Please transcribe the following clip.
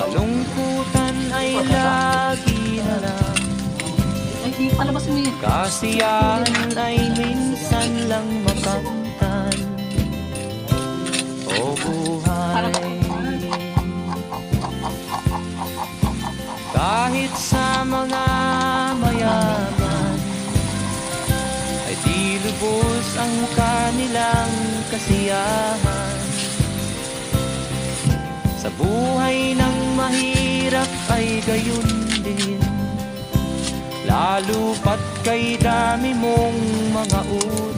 Kalungkutan ay lagi na lang, Ay, di palabas mo yun. kasiyahan ay minsan lang makamtan. O buhay, kahit sa mga mayaman, ay di lubos ang kanilang kasiyahan. Sa buhay ng mahirap ay gayon din, lalo pat kay dami mong mga utang.